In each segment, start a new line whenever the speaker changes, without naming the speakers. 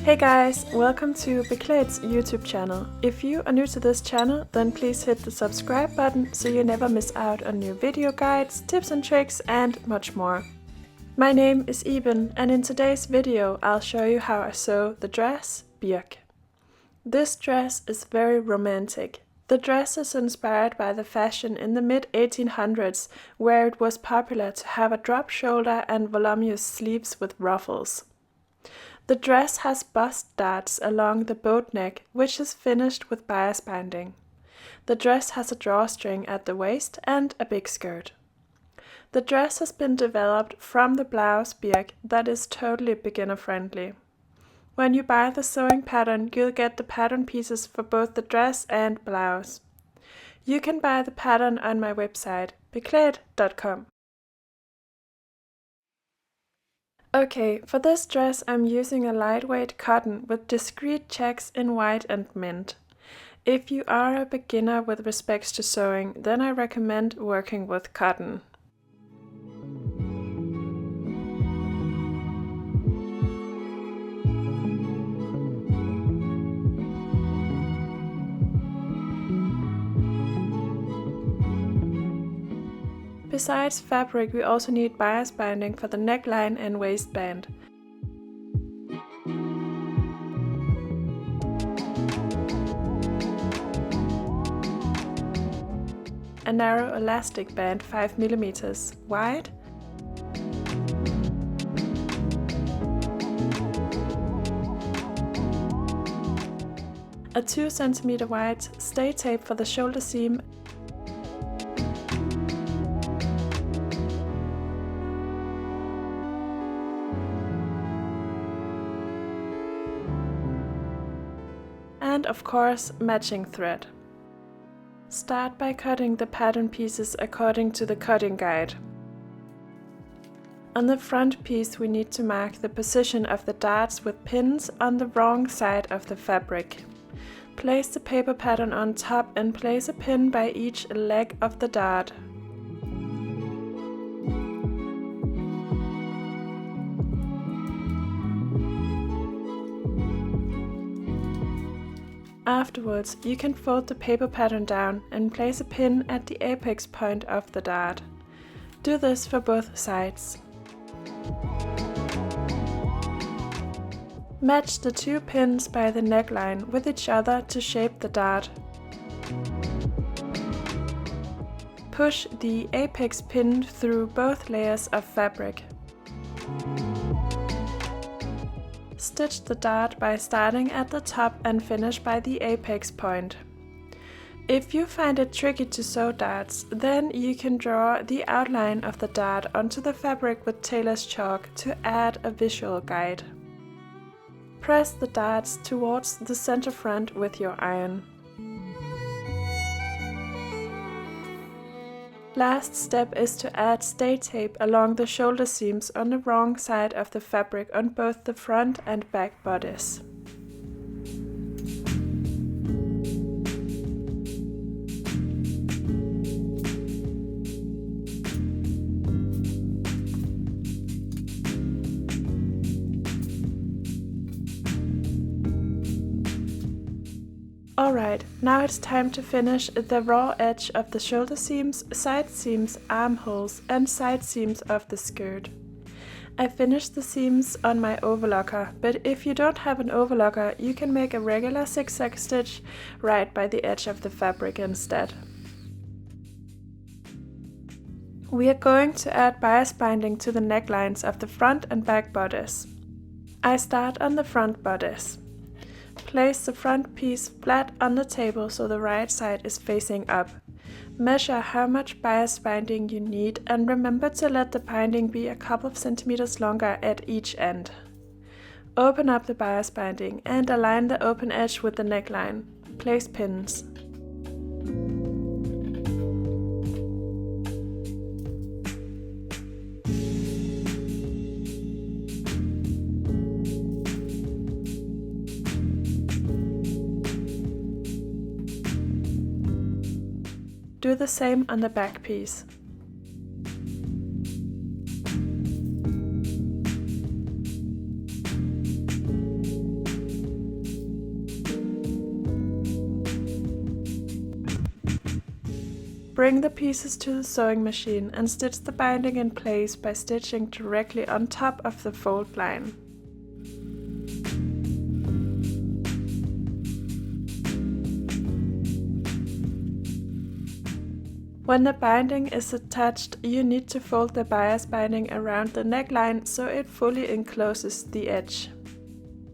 Hey guys, welcome to Beklædt's YouTube channel. If you are new to this channel, then please hit the subscribe button so you never miss out on new video guides, tips and tricks and much more. My name is Iben, and in today's video I'll show you how I sew the dress Birk. This dress is very romantic. The dress is inspired by the fashion in the mid-1800s, where it was popular to have a drop shoulder and voluminous sleeves with ruffles. The dress has bust darts along the boat neck, which is finished with bias binding. The dress has a drawstring at the waist and a big skirt. The dress has been developed from the blouse Birk that is totally beginner friendly. When you buy the sewing pattern, you'll get the pattern pieces for both the dress and blouse. You can buy the pattern on my website, beklædt.com. Okay, for this dress I'm using a lightweight cotton with discreet checks in white and mint. If you are a beginner with respects to sewing, then I recommend working with cotton. Besides fabric, we also need bias binding for the neckline and waistband. A narrow elastic band 5 mm wide, a 2 cm wide stay tape for the shoulder seam, and of course matching thread. Start by cutting the pattern pieces according to the cutting guide. On the front piece we need to mark the position of the darts with pins on the wrong side of the fabric. Place the paper pattern on top and place a pin by each leg of the dart. Afterwards, you can fold the paper pattern down and place a pin at the apex point of the dart. Do this for both sides. Match the two pins by the neckline with each other to shape the dart. Push the apex pin through both layers of fabric. Stitch the dart by starting at the top and finish by the apex point. If you find it tricky to sew darts, then you can draw the outline of the dart onto the fabric with tailor's chalk to add a visual guide. Press the darts towards the center front with your iron. Last step is to add stay tape along the shoulder seams on the wrong side of the fabric on both the front and back bodice. Alright, now it's time to finish the raw edge of the shoulder seams, side seams, armholes and side seams of the skirt. I finished the seams on my overlocker, but if you don't have an overlocker, you can make a regular zigzag stitch right by the edge of the fabric instead. We are going to add bias binding to the necklines of the front and back bodice. I start on the front bodice. Place the front piece flat on the table so the right side is facing up. Measure how much bias binding you need and remember to let the binding be a couple of centimeters longer at each end. Open up the bias binding and align the open edge with the neckline. Place pins. Do the same on the back piece. Bring the pieces to the sewing machine and stitch the binding in place by stitching directly on top of the fold line. When the binding is attached, you need to fold the bias binding around the neckline so it fully encloses the edge.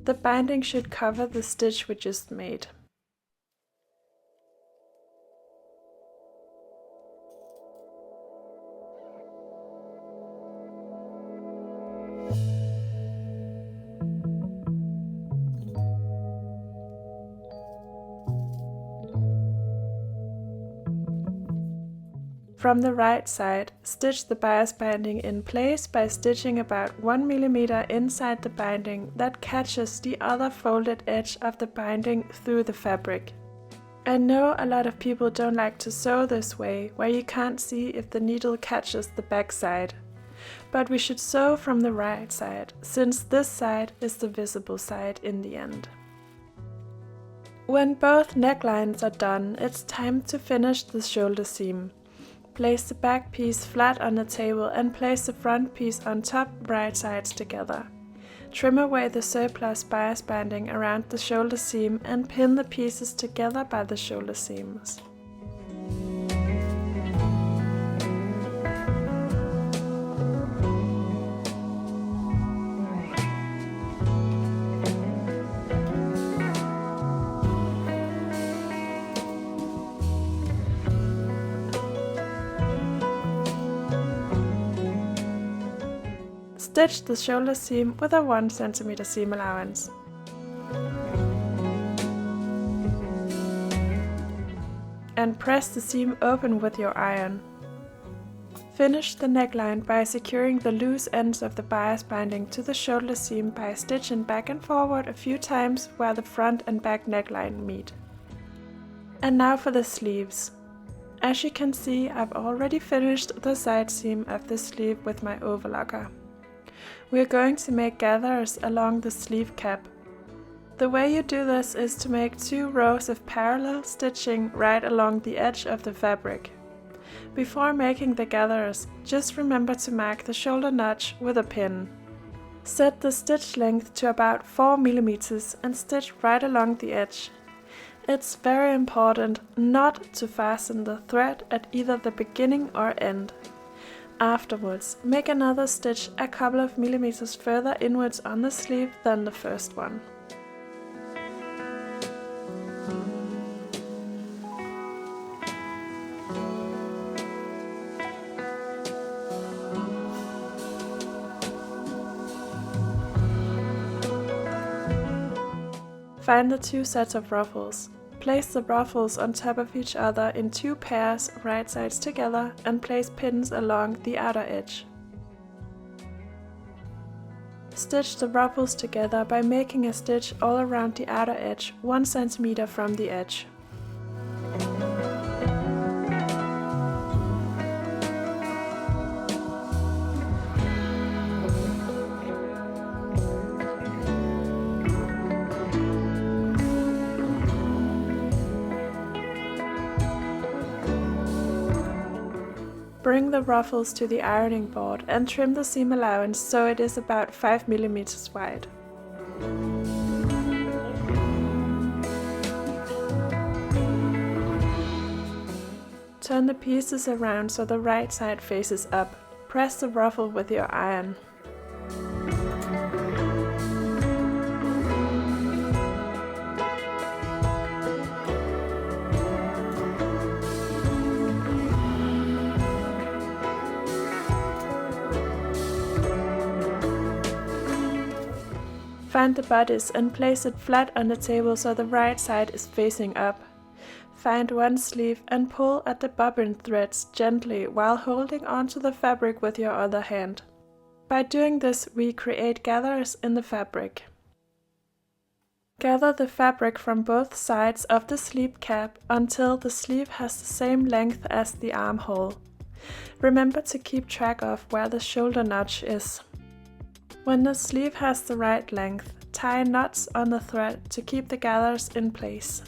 The binding should cover the stitch we just made. From the right side, stitch the bias binding in place by stitching about 1 mm inside the binding that catches the other folded edge of the binding through the fabric. I know a lot of people don't like to sew this way, where you can't see if the needle catches the back side. But we should sew from the right side, since this side is the visible side in the end. When both necklines are done, it's time to finish the shoulder seam. Place the back piece flat on the table and place the front piece on top, right sides together. Trim away the surplus bias binding around the shoulder seam and pin the pieces together by the shoulder seams. Stitch the shoulder seam with a 1 cm seam allowance. And press the seam open with your iron. Finish the neckline by securing the loose ends of the bias binding to the shoulder seam by stitching back and forward a few times where the front and back neckline meet. And now for the sleeves. As you can see, I've already finished the side seam of the sleeve with my overlocker. We are going to make gathers along the sleeve cap. The way you do this is to make 2 rows of parallel stitching right along the edge of the fabric. Before making the gathers, just remember to mark the shoulder notch with a pin. Set the stitch length to about 4 mm and stitch right along the edge. It's very important not to fasten the thread at either the beginning or end. Afterwards, make another stitch a couple of millimeters further inwards on the sleeve than the first one. Find the 2 sets of ruffles. Place the ruffles on top of each other in 2 pairs, right sides together, and place pins along the outer edge. Stitch the ruffles together by making a stitch all around the outer edge, 1 cm from the edge. Bring the ruffles to the ironing board and trim the seam allowance so it is about 5 mm wide. Turn the pieces around so the right side faces up. Press the ruffle with your iron. Find the bodice and place it flat on the table so the right side is facing up. Find one sleeve and pull at the bobbin threads gently while holding onto the fabric with your other hand. By doing this, we create gathers in the fabric. Gather the fabric from both sides of the sleeve cap until the sleeve has the same length as the armhole. Remember to keep track of where the shoulder notch is. When the sleeve has the right length, tie knots on the thread to keep the gathers in place.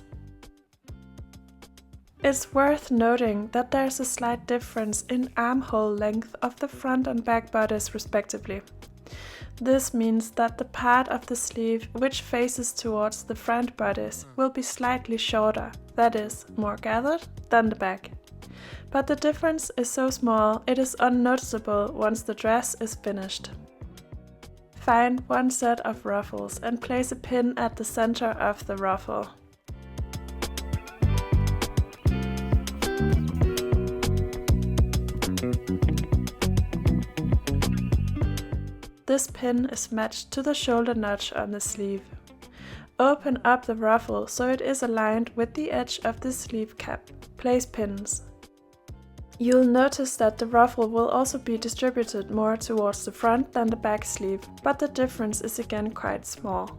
It's worth noting that there's a slight difference in armhole length of the front and back bodice respectively. This means that the part of the sleeve which faces towards the front bodice will be slightly shorter, that is, more gathered, than the back. But the difference is so small it is unnoticeable once the dress is finished. Find one set of ruffles and place a pin at the center of the ruffle. This pin is matched to the shoulder notch on the sleeve. Open up the ruffle so it is aligned with the edge of the sleeve cap. Place pins. You'll notice that the ruffle will also be distributed more towards the front than the back sleeve, but the difference is again quite small.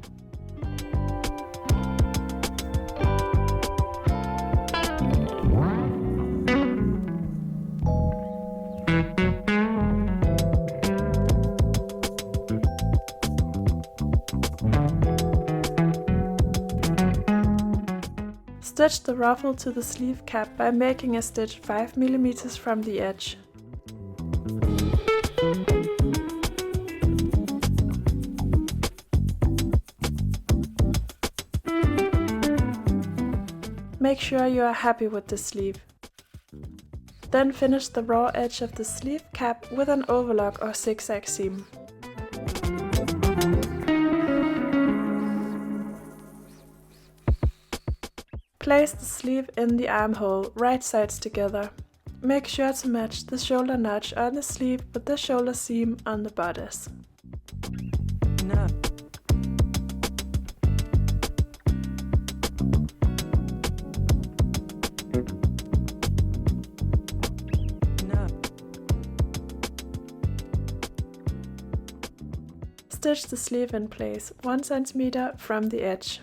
Stitch the ruffle to the sleeve cap by making a stitch 5 mm from the edge. Make sure you are happy with the sleeve. Then finish the raw edge of the sleeve cap with an overlock or zigzag seam. Place the sleeve in the armhole, right sides together. Make sure to match the shoulder notch on the sleeve with the shoulder seam on the bodice.
No.
Stitch the sleeve in place 1 cm from the edge.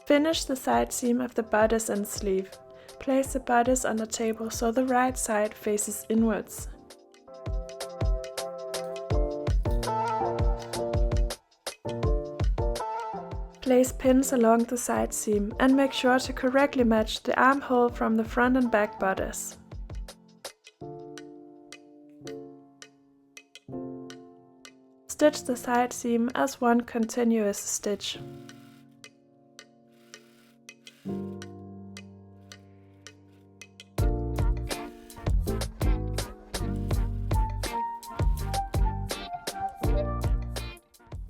Finish the side seam of the bodice and sleeve. Place the bodice on the table so the right side faces inwards. Place pins along the side seam and make sure to correctly match the armhole from the front and back bodice. Stitch the side seam as one continuous stitch.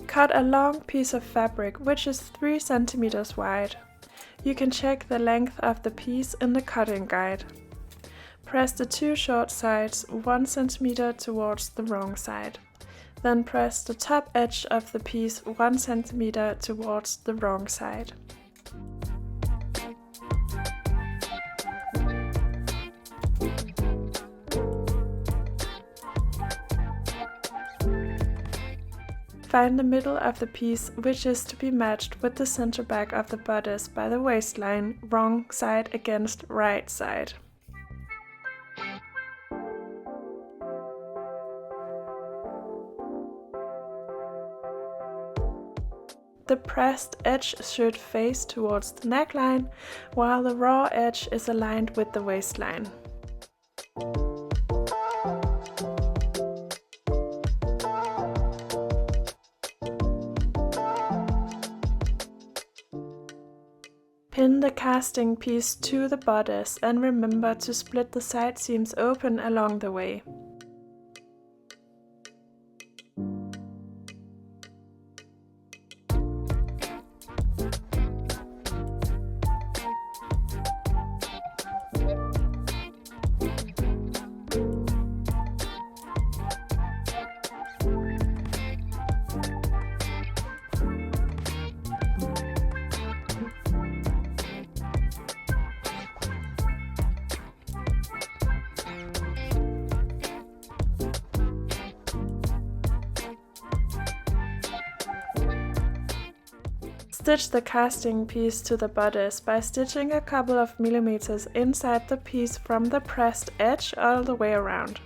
Cut a long piece of fabric which is 3 cm wide. You can check the length of the piece in the cutting guide. Press the 2 short sides 1 cm towards the wrong side. Then press the top edge of the piece 1 cm towards the wrong side. Find the middle of the piece, which is to be matched with the center back of the bodice by the waistline, wrong side against right side. The pressed edge should face towards the neckline, while the raw edge is aligned with the waistline. Pin the casting piece to the bodice and remember to split the side seams open along the way. Stitch the casting piece to the bodice by stitching a couple of millimeters inside the piece from the pressed edge all the way around.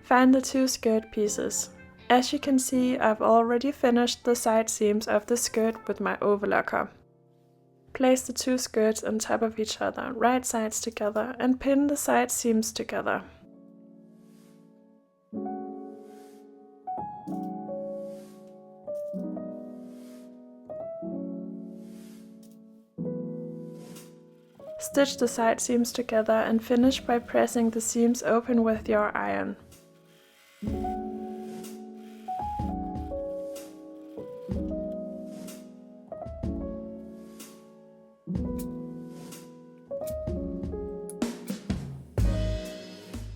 Find the two skirt pieces. As you can see, I've already finished the side seams of the skirt with my overlocker. Place the two skirts on top of each other, right sides together, and pin the side seams together. Stitch the side seams together and finish by pressing the seams open with your iron.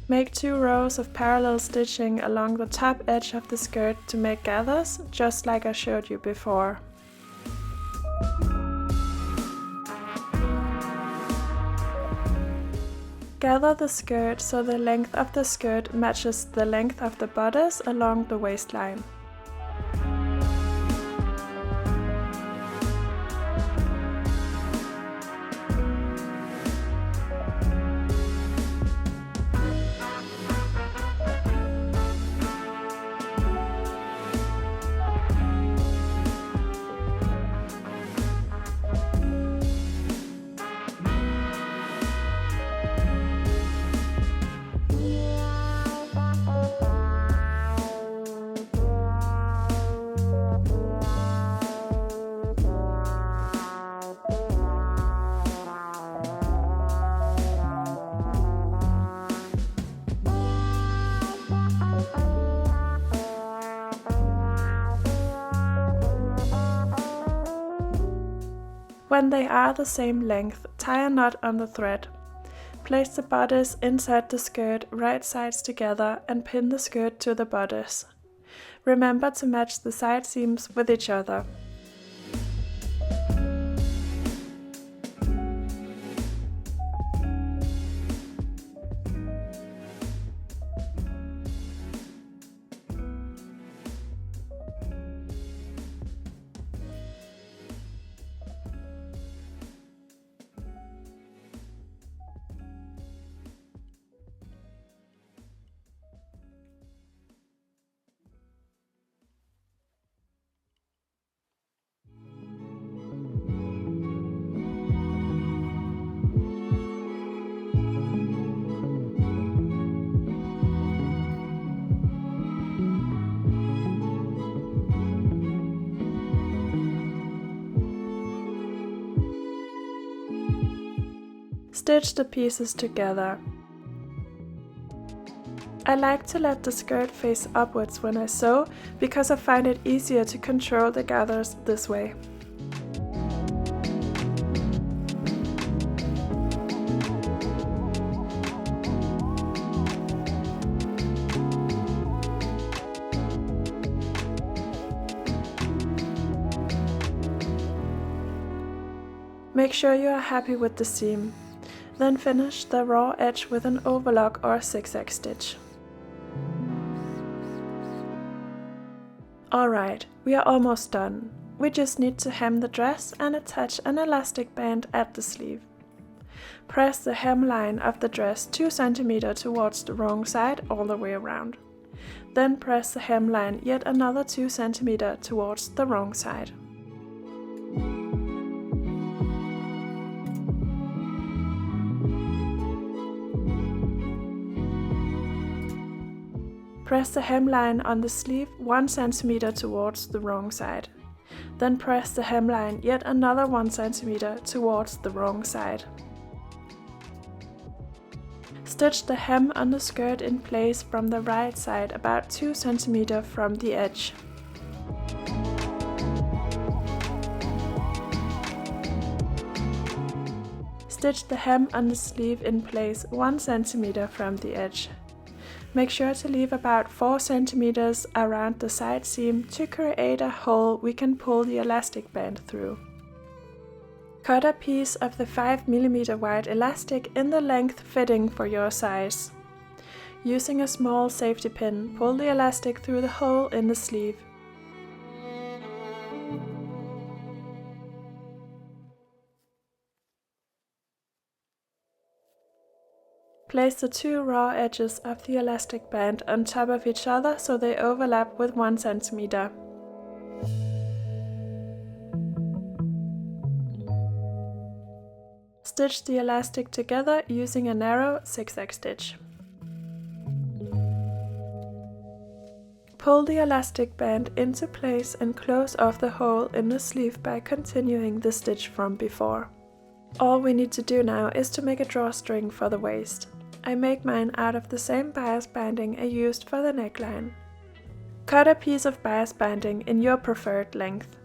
Make 2 rows of parallel stitching along the top edge of the skirt to make gathers, just like I showed you before. Gather the skirt so the length of the skirt matches the length of the bodice along the waistline. When they are the same length, tie a knot on the thread. Place the bodice inside the skirt, right sides together, and pin the skirt to the bodice. Remember to match the side seams with each other. Stitch the pieces together. I like to let the skirt face upwards when I sew because I find it easier to control the gathers this way. Make sure you are happy with the seam. Then finish the raw edge with an overlock or zigzag stitch. Alright, we are almost done. We just need to hem the dress and attach an elastic band at the sleeve. Press the hemline of the dress 2 cm towards the wrong side all the way around. Then press the hemline yet another 2 cm towards the wrong side. Press the hemline on the sleeve 1 cm towards the wrong side. Then press the hemline yet another 1 cm towards the wrong side. Stitch the hem on the skirt in place from the right side about 2 cm from the edge. Stitch the hem on the sleeve in place 1 cm from the edge. Make sure to leave about 4 cm around the side seam to create a hole we can pull the elastic band through. Cut a piece of the 5mm wide elastic in the length fitting for your size. Using a small safety pin, pull the elastic through the hole in the sleeve. Place the two raw edges of the elastic band on top of each other so they overlap with 1 cm. Stitch the elastic together using a narrow zigzag stitch. Pull the elastic band into place and close off the hole in the sleeve by continuing the stitch from before. All we need to do now is to make a drawstring for the waist. I make mine out of the same bias banding I used for the neckline. Cut a piece of bias banding in your preferred length.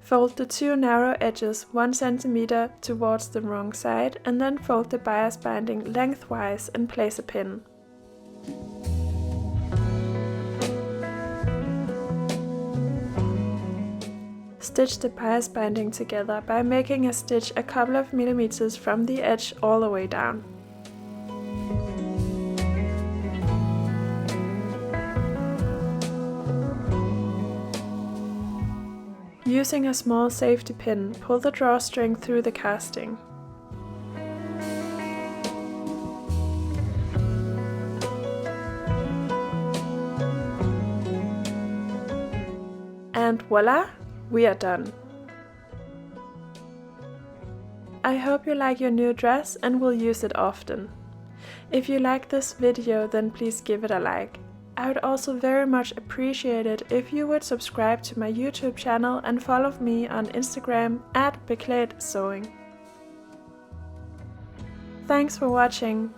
Fold the two narrow edges 1 cm towards the wrong side and then fold the bias banding lengthwise and place a pin. Stitch the bias banding together by making a stitch a couple of millimeters from the edge all the way down. Using a small safety pin, pull the drawstring through the casting. And voila! We are done. I hope you like your new dress and will use it often. If you like this video, then please give it a like. I would also very much appreciate it if you would subscribe to my YouTube channel and follow me on Instagram @beklædt sewing. Thanks for watching.